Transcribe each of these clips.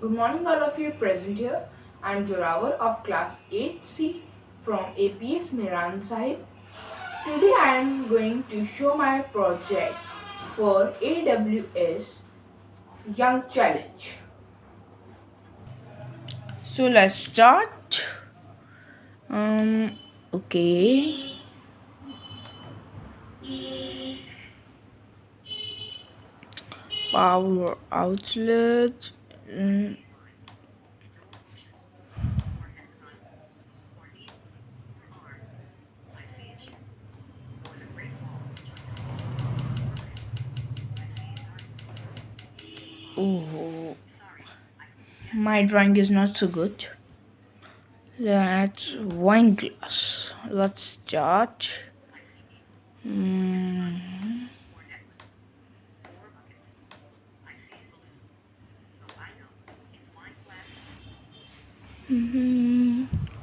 Good morning, all of you present here. I am Jorawar of class 8C from APS Miran Sahib. Today I am going to show my project for AWS Young Challenge. So let's start. Okay. Power outlet. Oh, my drawing is not so good. That's wine glass. Let's start.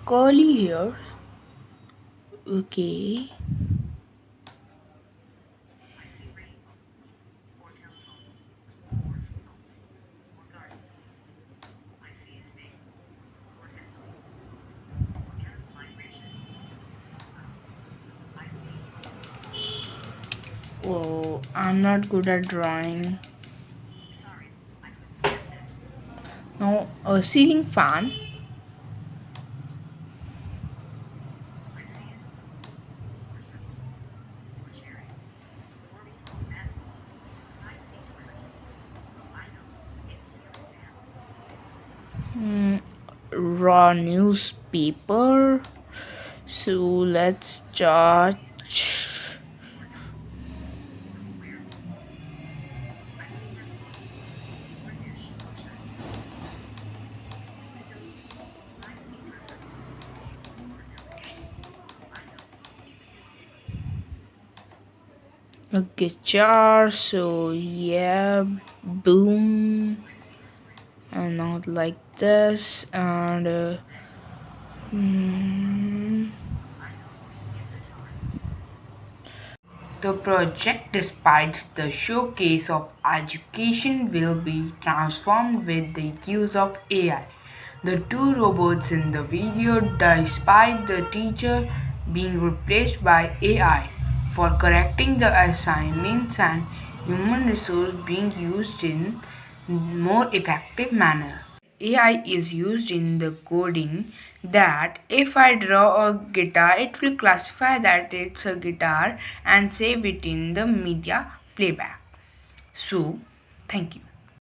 Curly hair. Okay. Oh, I'm not good at drawing. Now, a ceiling fan. Raw newspaper. So let's start. A guitar. So yeah, boom, and not like this, and the project, despite the showcase of education, will be transformed with the use of AI. The two robots in the video, despite the teacher being replaced by AI for correcting the assignments and human resource being used in more effective manner. AI is used in the coding that if I draw a guitar, it will classify that it's a guitar and save it in the media playback. So, thank you.